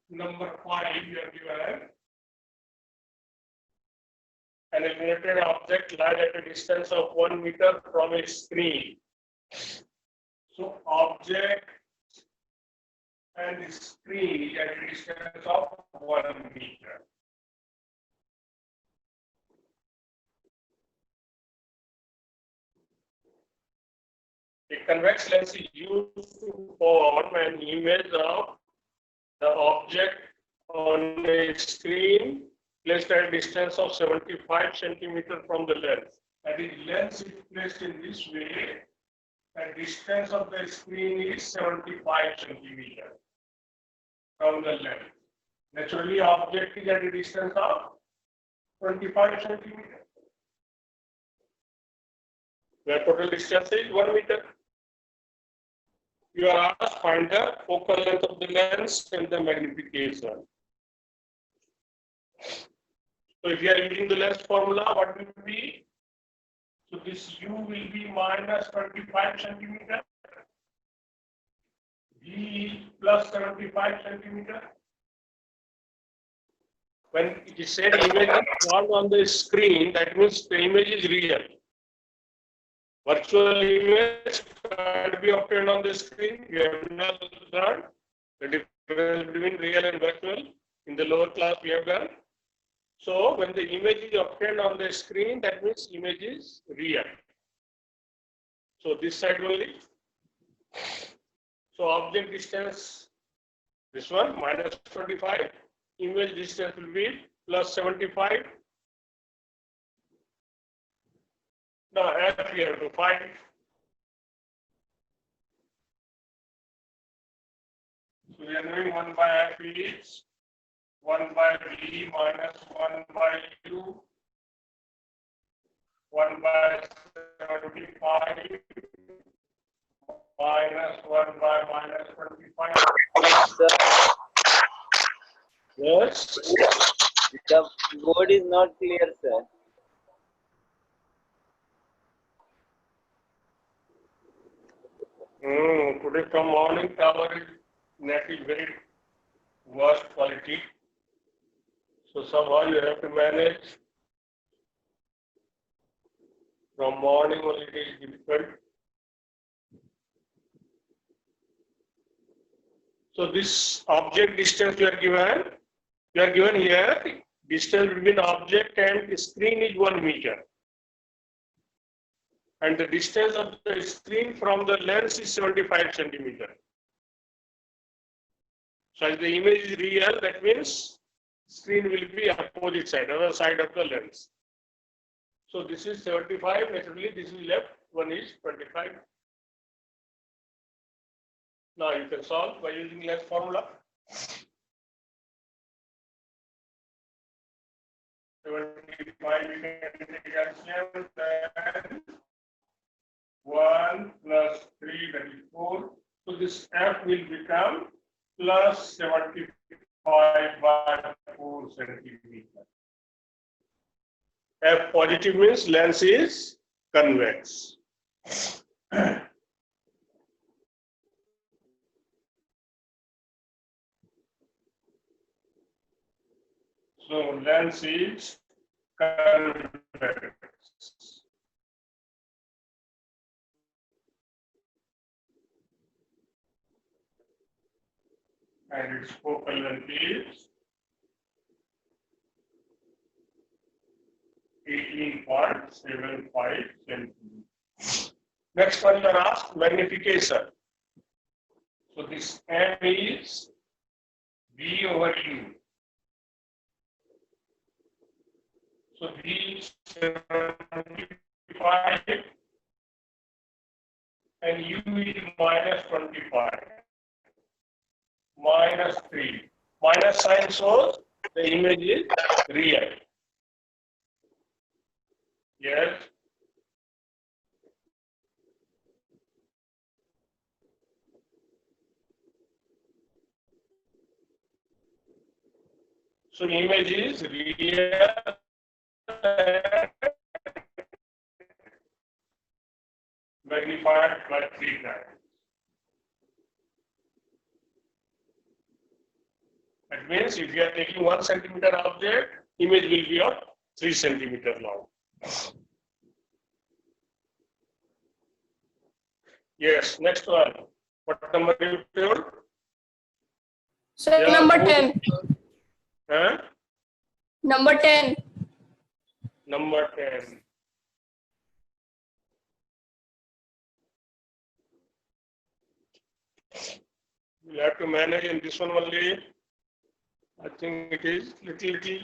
number 5, you are given an illuminated object lies at a distance of 1 meter from a screen. So object and the screen is at a distance of 1 meter. A convex lens is used to form an image of the object on a screen placed at a distance of 75 centimeters from the lens. And the lens is placed in this way, and distance of the screen is 75 centimeters from the lens. Naturally, object is at a distance of 25 centimeters. The total distance is 1 meter. You are asked to find the focal length of the lens and the magnification. So if you are using the lens formula, what will be? So this U will be minus 25 centimeter. V is plus 75 centimeter. When it is said image is formed on the screen, that means the image is real. Virtual image can't be obtained on the screen. We have not learned the difference between real and virtual. In the lower class, we have done. So when the image is obtained on the screen, that means image is real. So this side only. So object distance, this one minus 25. Image distance will be plus 75. Now F we have to find. So we are knowing 1 by F is 1 by V minus 1 by U, 1 by 75 minus 1 by minus 25. Yes. The board is not clear, sir. Today from morning our net is very worst quality. So somehow you have to manage. From morning only it is difficult. So this object distance you are given here, distance between object and screen is 1 meter. And the distance of the screen from the lens is 75 centimeters. So as the image is real, that means screen will be opposite side, other side of the lens. So this is 75, naturally this is left, one is 25. Now you can solve by using lens formula. 75 you can take LCM, then 1 plus 3, that is 4. So this F will become plus 75 by 4 centimeters. F positive means lens is convex. So lens is convex. And its focal length is 18.75 centimeters. Next one you are asked magnification. So this M is V over U. So V is 75 and U is minus 25. Minus 3. Minus sign shows the image is real. Yes. So image is real. Magnified by 3 times. That means if you are taking 1 centimeter object, image will be of 3 centimeter long. Yes, next one. What number you told? So number 10. Huh? Number 10. Number 10. You'll have to manage in this one only. I think it is little.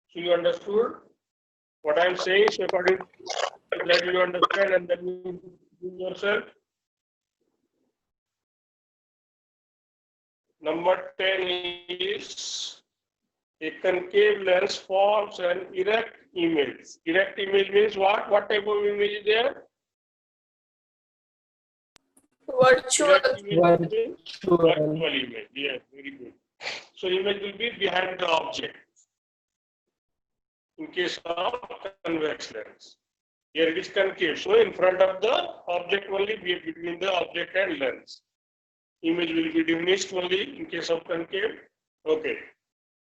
So you understood what I am saying? So according to that you understand and then you do yourself. Number 10 is a concave lens forms an erect image. Erect image means what? What type of image is there? Virtual. Erect image means virtual image. Yes, very good. So image will be behind the object. In case of convex lens. Here it is concave. So in front of the object only, between the object and lens. Image will be diminished only in case of concave. Okay.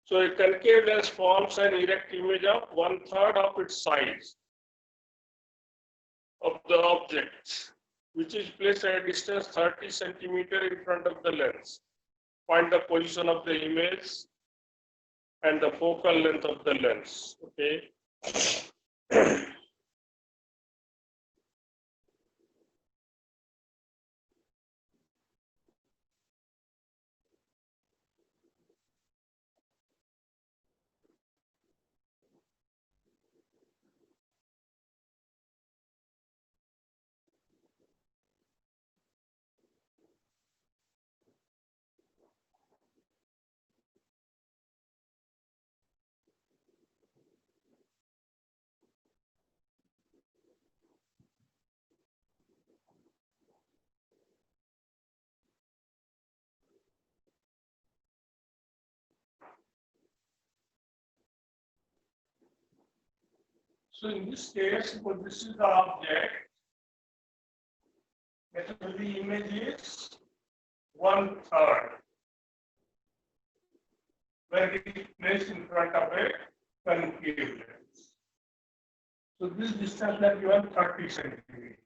So a concave lens forms an erect image of 1/3 of its size of the object, which is placed at a distance 30 centimeter in front of the lens. Find the position of the image and the focal length of the lens. Okay. So in this case, because this is the object, the image is 1/3 when it is placed in front of a concave lens. So this distance that given 30 centimeters.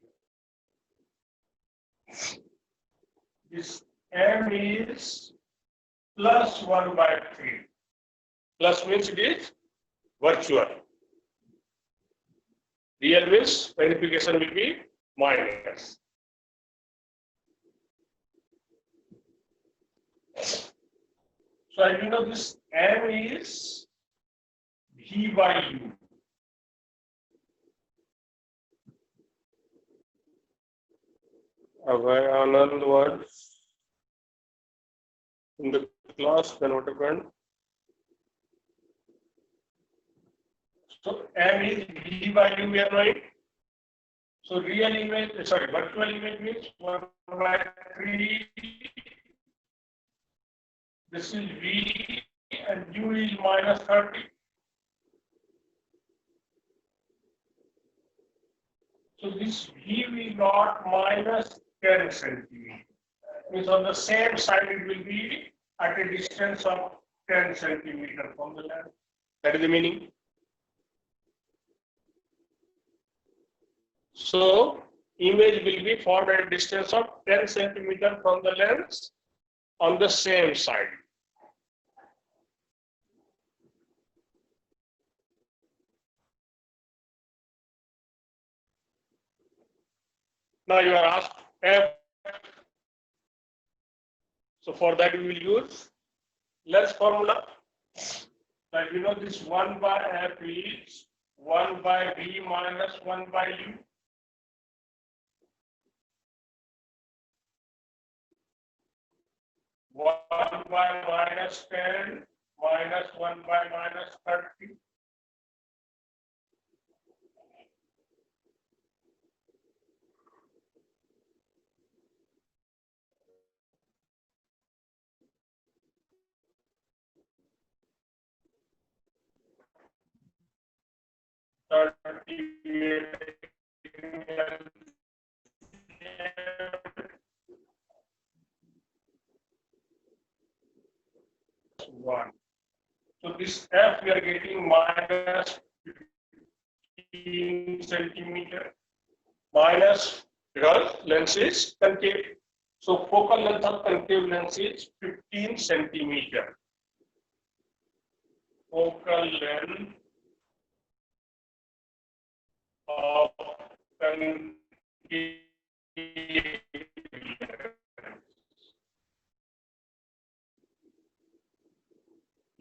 This m is plus 1/3. Plus means it is virtual. Real means magnification will be minus. So as you know, this m is v by u. Anand was in the class, then what happened? So m is v by u, we are right. So real image, sorry, virtual image means 1/3. This is v and u is minus 30. So this v is not minus 10 centimeters. Means on the same side it will be at a distance of 10 centimeters from the lens. That is the meaning. So image will be formed at a distance of 10 centimeters from the lens on the same side. Now you are asked f. So for that we will use lens formula. Like you know this 1 by f is 1 by v minus 1 by u. One by minus 10 minus 1 by minus 30. 1. So this F we are getting minus 15 centimeter minus because lens is concave. So focal length of concave lens is 15 centimeter. Focal length of concave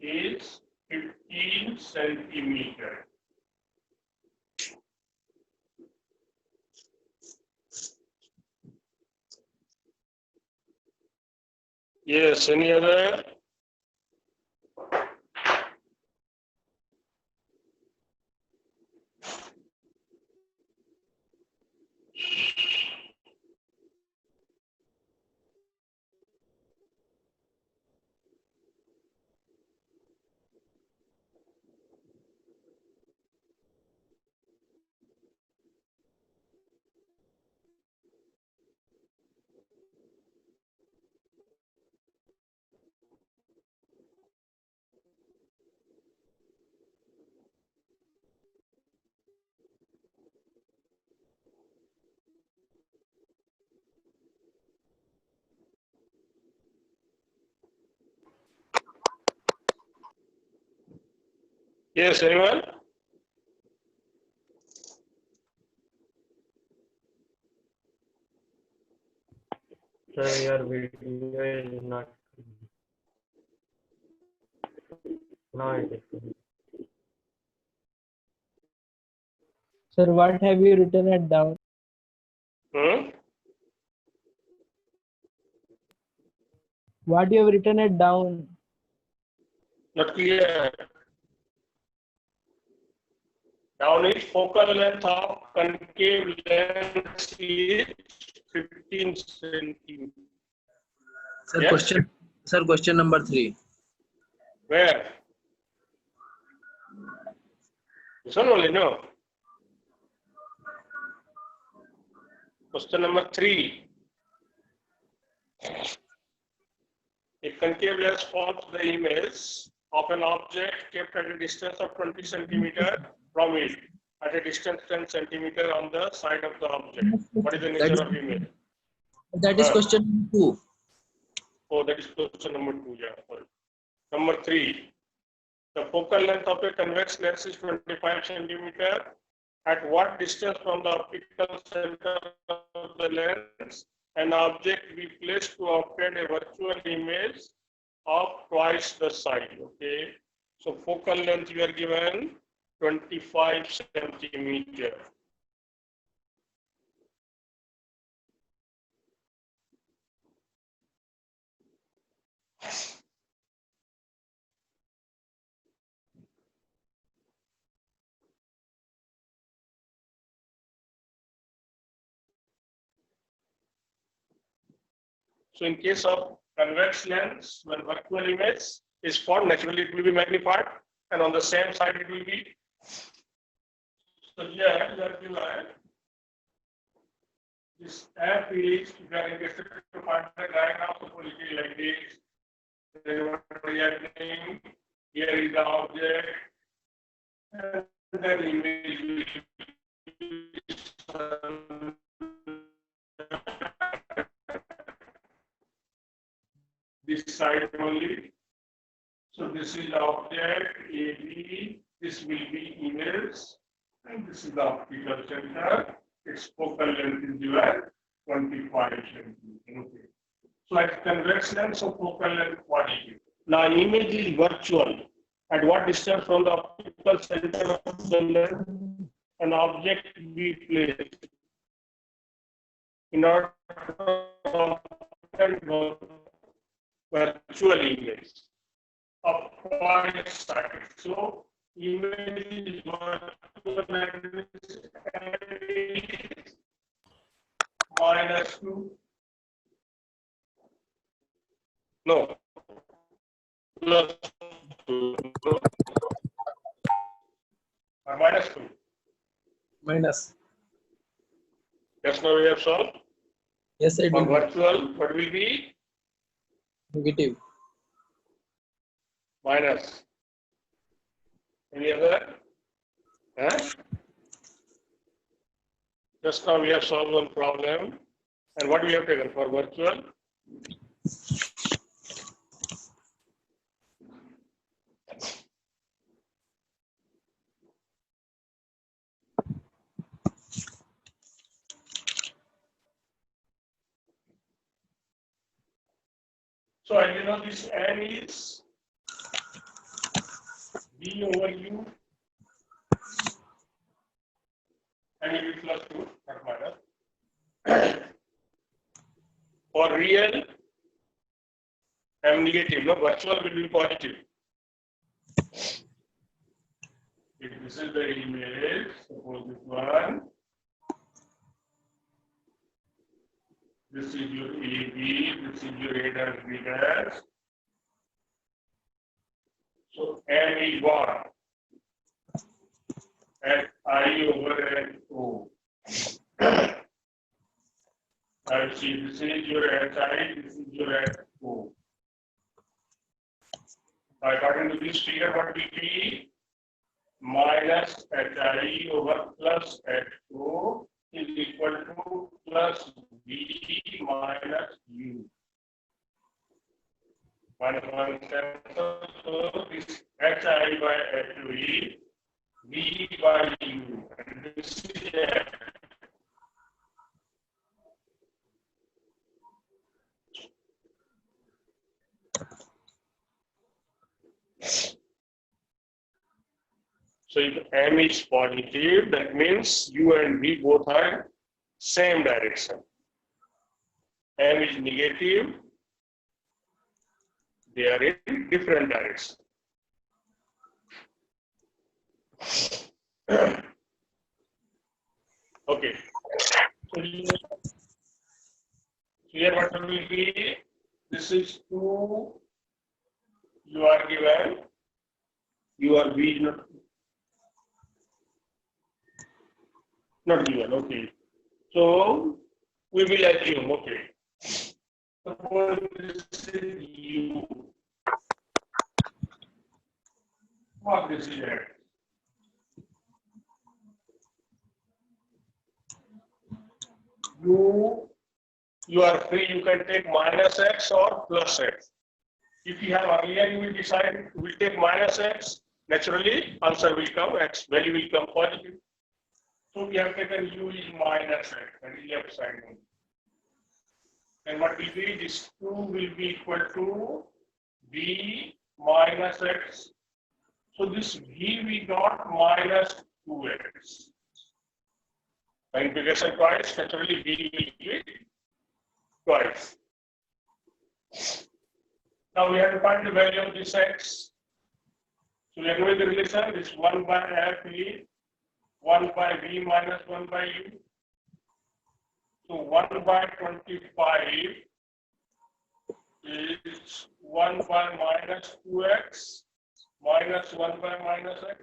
is 15 centimeter. Yes, any other? Yes, anyone? Sir, your video is not. Now it is. Sir, what have you written it down? What you have written it down? Not clear. Down is focal length of concave lens is 15 centimeter. Sir, Yes? question number 3. Where? This one only, no. Question number 3. A concave lens forms the image of an object kept at a distance of 20 centimeter from it, at a distance 10 centimeter on the side of the object. What is the nature of image? That is question 2. Oh, that is question number 2. Yeah. Sorry. Number 3. The focal length of a convex lens is 25 centimeter. At what distance from the optical center of the lens an object be placed to obtain a virtual image of twice the size? Okay. So focal length you are given 25 centimeter. So in case of convex lens, when virtual image is formed, naturally it will be magnified, and on the same side it will be. So here you are given this F is, if you are interested to find the diagram, suppose it is like this. Then what we are doing, here is the object, and then image will be this side only. So this is the object AB, this will be image, and this is the optical center. Its focal length is given 25 centimeters. Okay. So at convex lens of focal length 40. Now image is virtual. At what distance from the optical center of the lens an object be placed? In order to obtain virtual image of point side. So image is virtual minus 2. No. Plus 2. No. Or minus 2. Minus. Just now we have solved. Yes, it For will be virtual, what will be? negative. minus. Any other? Huh? Just now we have solved one problem. And what we have taken for virtual? So I know this n is b over u and it is plus 2, not minus. For real, M negative, no, virtual will be positive. If this is the image, suppose this one, this is your AB, this is your A dash B dash. So M is 1 at I over N O. And see, this is your HI, this is your NO. According to this figure, what will be minus HI over plus HO is equal to plus B minus U. Minus 1 cancel. So this HI by HO is B by U. And this is F. So if M is positive, that means U and V both are same direction. M is negative, they are in different direction. Okay. So here what will be? This is 2. You are given. You are V not given. Okay. So we will assume. Okay. Suppose this is U. What this is X. You are free. You can take minus X or plus X. If you have earlier, you will decide, we will take minus X, naturally, answer will come, X value will come positive. So we have taken U is minus X, that is left side. And what will be, this 2 will be equal to B minus X. So this V we got minus 2X. Implication twice, naturally V will be twice. Now we have to find the value of this X. So we know the relation, this 1 by F is 1 by V minus 1 by U. So 1 by 25 is 1 by minus 2X minus 1 by minus X.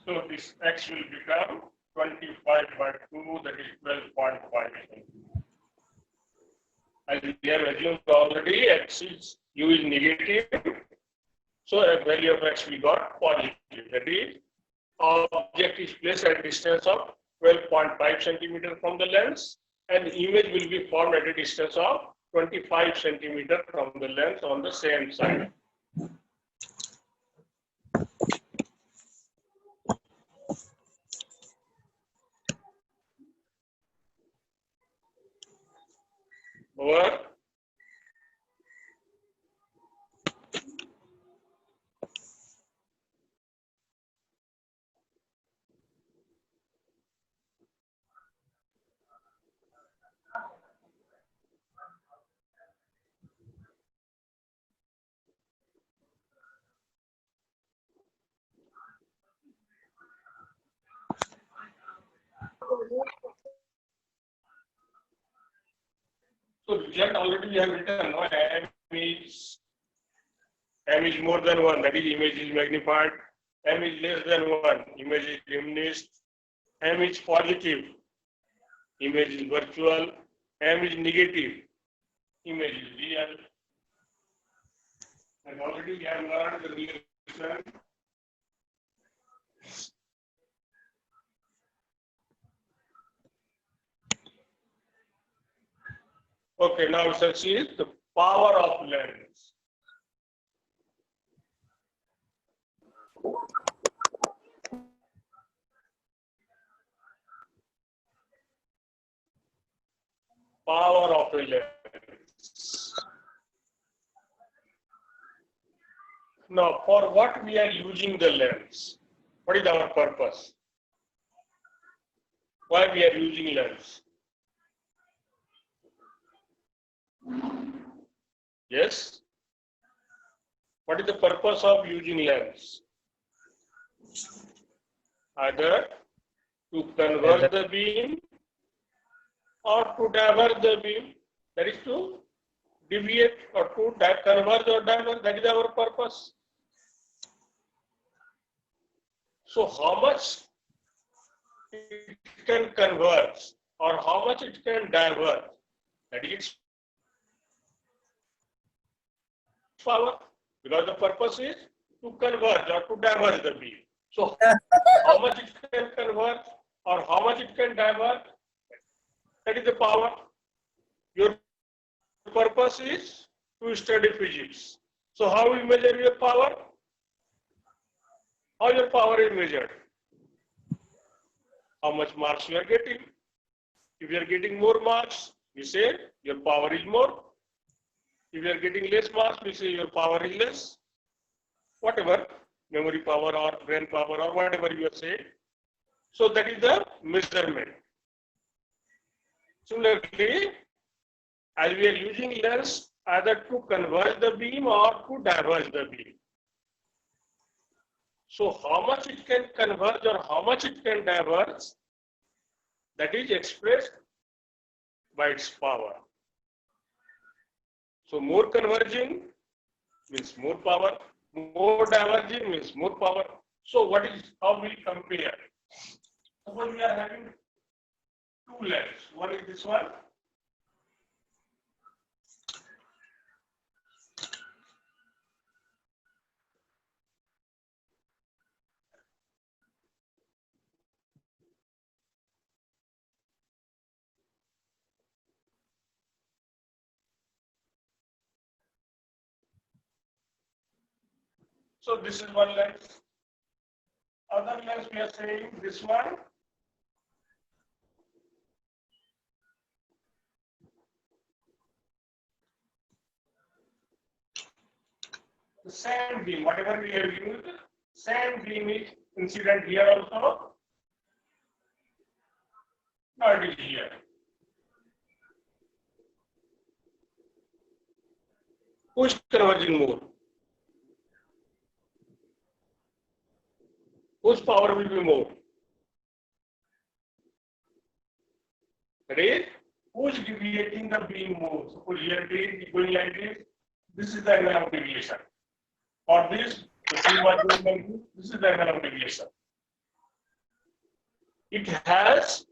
So this X will become 25 by 2, that is 12.5. As we have assumed already, X is, U is negative. So a value of X we got positive. That is, object is placed at a distance of 12.5 centimeter from the lens, and the image will be formed at a distance of 25 centimeter from the lens on the same side. Over. So result already we have written, no, M is more than 1, that is image is magnified. M is less than 1, image is diminished. M is positive, image is virtual. M is negative, image is real. And already we have learned the relation. Okay, now let's see the power of lens. Power of a lens. Now, for what we are using the lens? What is our purpose? Why we are using lens? Yes? What is the purpose of using lens? Either to convert the beam or to divert the beam. That is to deviate or to converge or divert. That is our purpose. So how much it can converge or how much it can divert, that is its power, because the purpose is to converge or to diverge the beam. So how much it can converge or how much it can divert, that is the power. Your purpose is to study physics. So how we measure your power? How your power is measured? How much marks you are getting. If you are getting more marks, we say your power is more. If you are getting less marks, we say your power is less. Whatever, memory power or brain power or whatever you are saying. So that is the measurement. Similarly, as we are using lens either to converge the beam or to diverge the beam. So how much it can converge or how much it can diverge, that is expressed by its power. So more converging means more power, more diverging means more power. So what is how we compare? Suppose we are having two lens. One is this one. So this is one lens. Other lens we are saying this one. The same beam, whatever we have used, same beam is incident here also. Now it is here. Who is converging more? Whose power will be more? That is, who is deviating the beam more? Suppose here it is going like this. This is the angle of deviation. For this, the beam was going like this. This is the angle of deviation. It has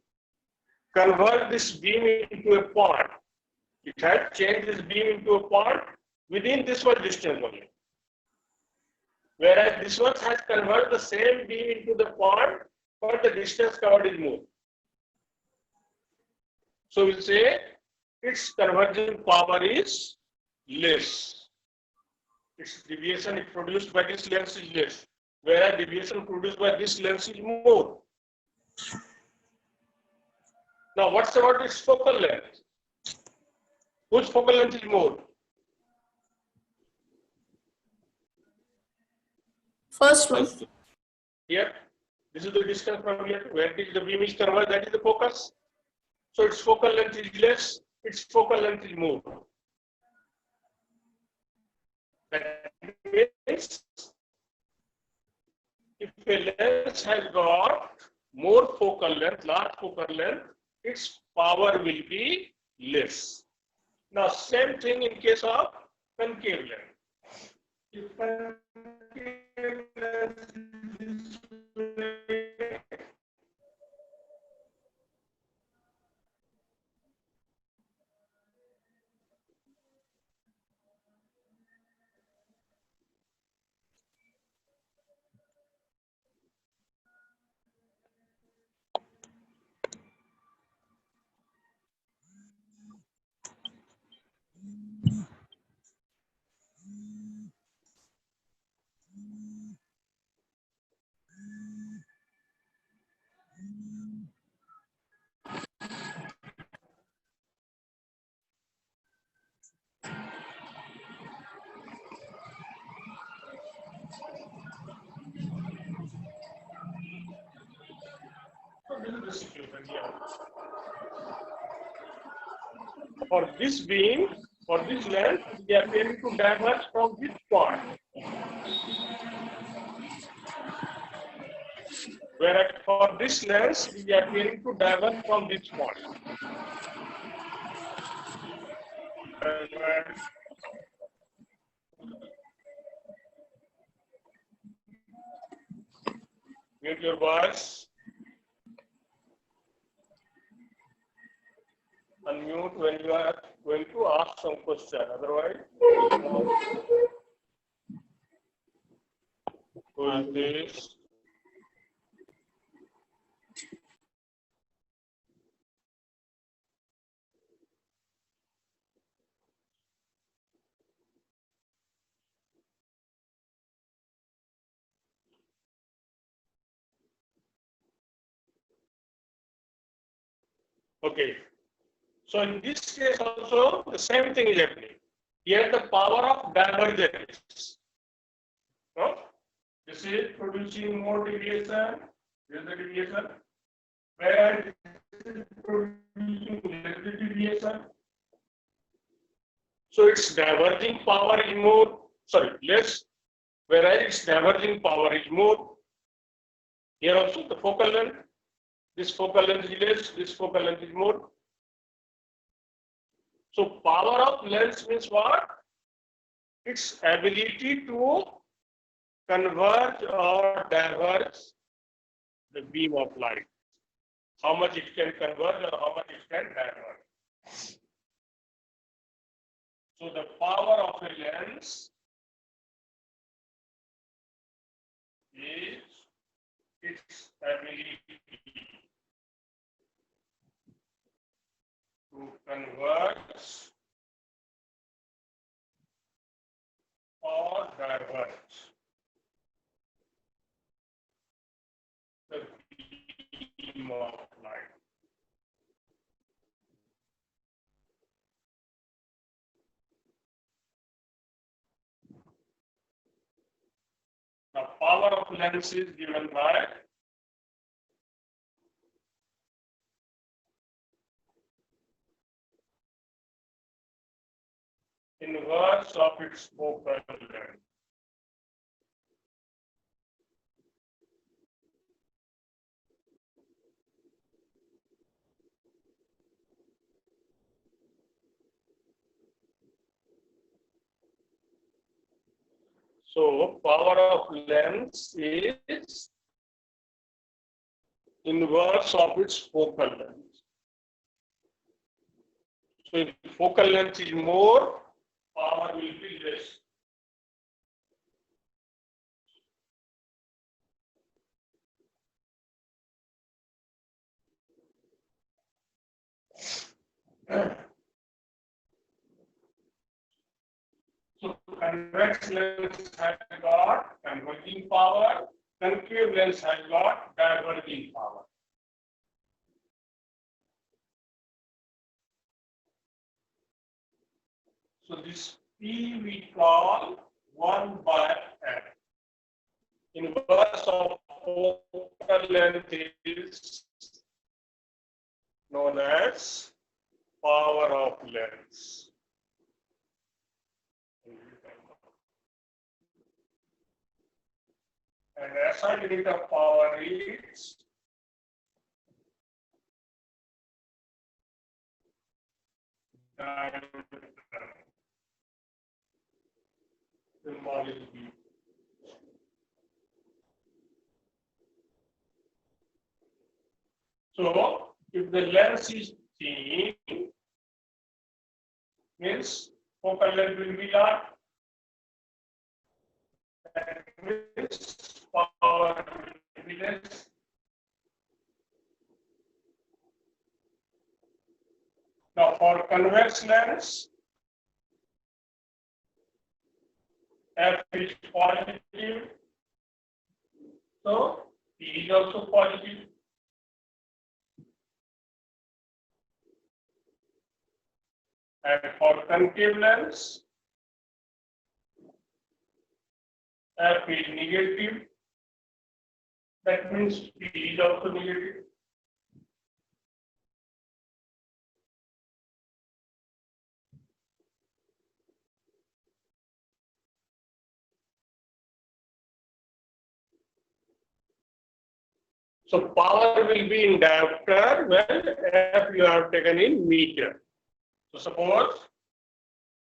converted this beam into a point. It has changed this beam into a point within this one distance only. Whereas this one has converted the same beam into the point, but the distance covered is more. So we'll say its converging power is less. Its deviation produced by this lens is less, whereas deviation produced by this lens is more. Now, what's about its focal length? Whose focal length is more? First one. Here, this is the distance from here. Where the beam is converged, that is the focus. So its focal length is less, its focal length is more. That means if a lens has got more focal length, large focal length, its power will be less. Now, same thing in case of concave lens. If concave lens is so this is the situation here. For this beam, for this length, we are going to diverge from this point. Whereas for this lens, we are going to diverge from this point. Mute your voice. Unmute when you are going to ask some question. Otherwise, who is this? Okay. So in this case also the same thing is happening. Here the power of divergence. No? This is producing more deviation. This is the deviation. Whereas this is producing less deviation. So its diverging power is more, less. Whereas its diverging power is more. Here also the focal length. This focal length is less. This focal length is more. So power of lens means what? Its ability to converge or diverge the beam of light. How much it can converge or how much it can diverge. So the power of a lens is its ability to converge or diverge the beam of light. The power of lens is given by inverse of its focal length. So power of lens is inverse of its focal length. So if focal length is more, power will be less. So convex lens has got converging power, concave lens has got diverging power. So this P we call 1 by N. Inverse of focal length is known as power of lens. And SI unit of power is diameter. Symbol is B. So, if the lens is seen, means focal length will be large. That means power will be less. Now, for convex lens, F is positive, so P is also positive. And for concave lens, F is negative. That means P is also negative. So power will be in diopter when F you have taken in meter. So suppose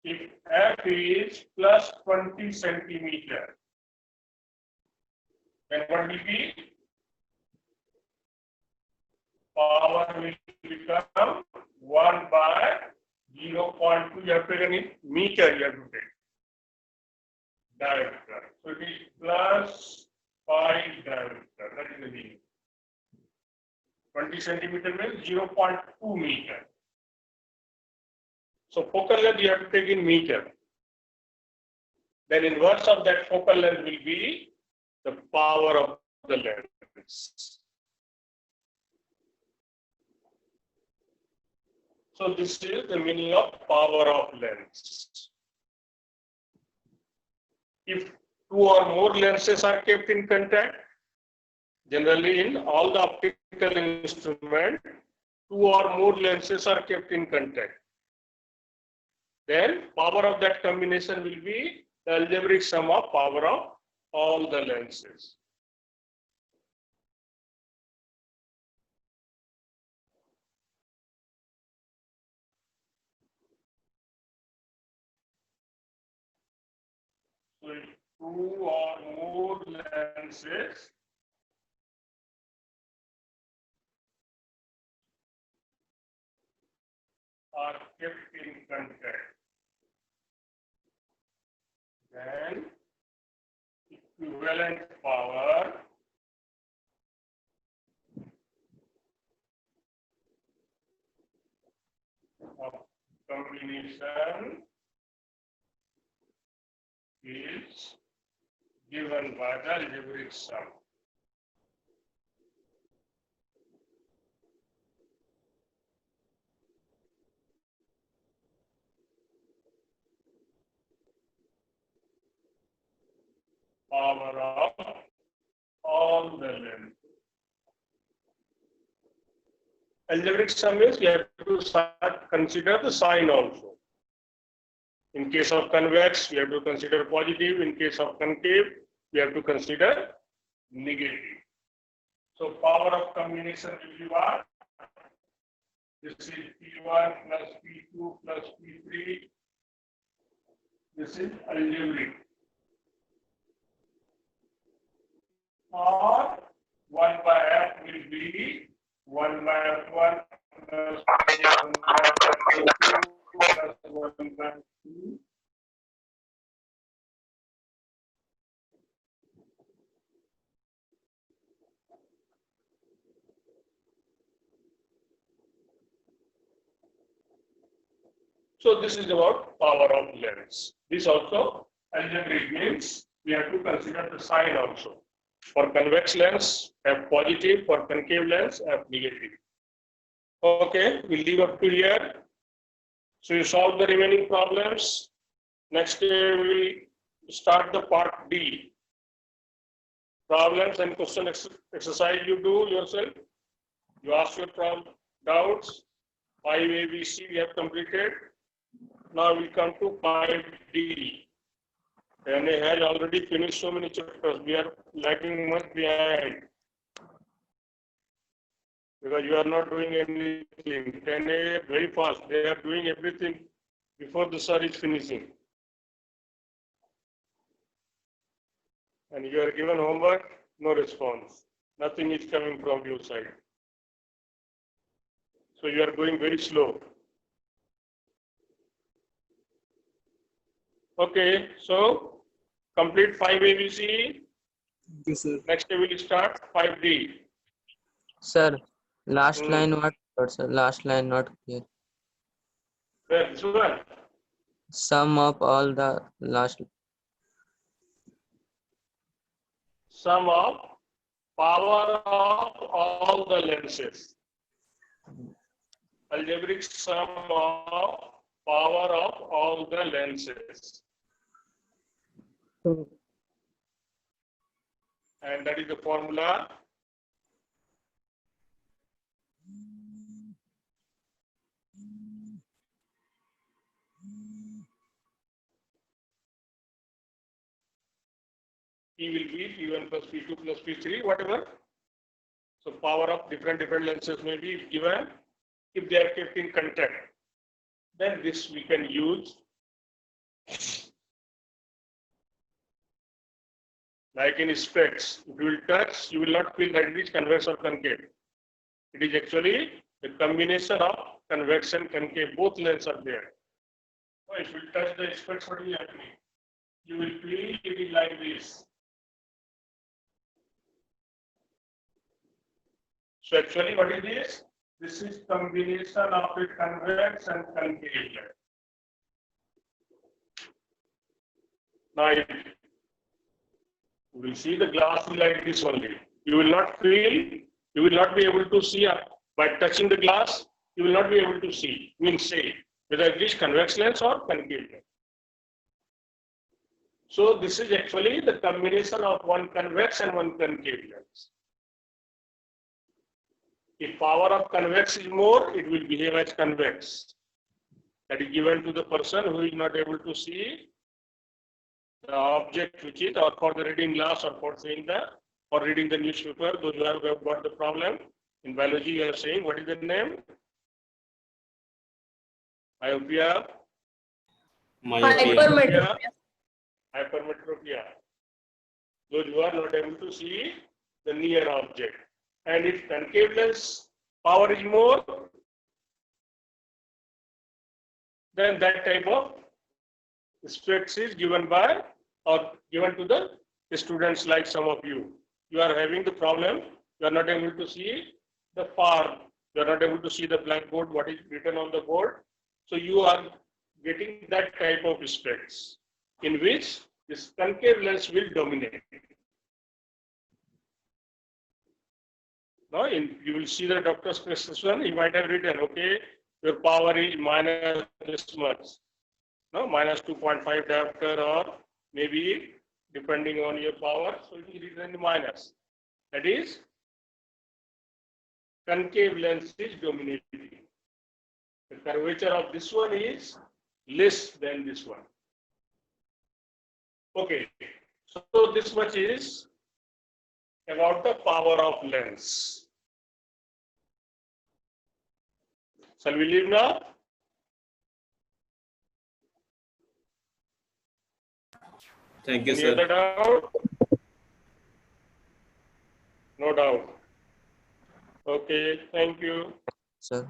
if F is plus 20 centimeter, then what will be? Power will become 1 by 0.2. You have taken in meter, you have to take diopter. So it is plus 5 diopter. That is the meaning. 20 centimeter means 0.2 meter. So focal length you have to take in meter. Then inverse of that focal length will be the power of the lens. So this is the meaning of power of lens. If 2 or more lenses are kept in contact, generally in all the optical instruments, 2 or more lenses are kept in contact. Then power of that combination will be the algebraic sum of power of all the lenses. So if 2 or more lenses are kept in contact, then equivalent power of combination is given by the algebraic sum. Power of all the length. Algebraic sum is you have to consider the sign also. In case of convex, we have to consider positive. In case of concave, we have to consider negative. So power of combination will be what? This is P1 plus P2 plus P3. This is algebraic. Or 1 by F will be 1 by F1 plus 1 by F2 plus 1 by 2. So this is about power of lens. This also algebraic means we have to consider the sign also. For convex lens, F positive. For concave lens, F negative. Okay, we'll leave up to here. So you solve the remaining problems. Next day we will start the part D. Problems and question exercise you do yourself. You ask your doubts. 5 ABC we have completed. Now we come to 5D. And they had already finished so many chapters. We are lagging much behind. because you are not doing anything. 10A very fast. They are doing everything before the sir is finishing. And you are given homework, no response. Nothing is coming from your side. So you are going very slow. Okay, so complete 5 ABC. Thank you, sir. Next we will start 5D. Sir, last Hmm. line what? Sir, last line not clear. Well, this one. Sum up all the last. Sum of power of all the lenses. Algebraic sum of power of all the lenses. And that is the formula. P will be P1 plus P2 plus P3, whatever. So power of different lenses may be given if they are kept in contact. Then this we can use like in specs. If you will touch, you will not feel that it is convex or concave. It is actually the combination of convex and concave. Both lenses are there. So if you touch the specs, what will happen? You will feel it is like this. So actually, what is this? This is combination of a convex and concave lens. Now, if you will see the glass like this only. You will not feel, you will not be able to see by touching the glass, you will not be able to see, say whether it is convex lens or concave lens. So this is actually the combination of one convex and one concave lens. If power of convex is more, it will behave as convex. That is given to the person who is not able to see the object which is, or for the reading glass, or for saying or reading the newspaper. Those who have got the problem in biology, you are saying what is the name? Myopia. Hypermetropia. Hypermetropia. Those who are not able to see the near object. And if concave lens power is more, then that type of specs is given by or given to the students like some of you. You are having the problem, you are not able to see the far, you are not able to see the blackboard, what is written on the board. So you are getting that type of specs in which this concave lens will dominate. Now, you will see the doctor's prescription, he might have written, okay, your power is minus this much. No, minus 2.5 diopter, or maybe depending on your power, so it is written in minus. That is, concave lens is dominating. The curvature of this one is less than this one. Okay, so this much is about the power of lens. Shall we leave now? Thank you, Any sir. other doubt? No doubt. Okay, thank you. Sir.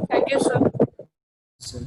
Thank you, sir. Sir.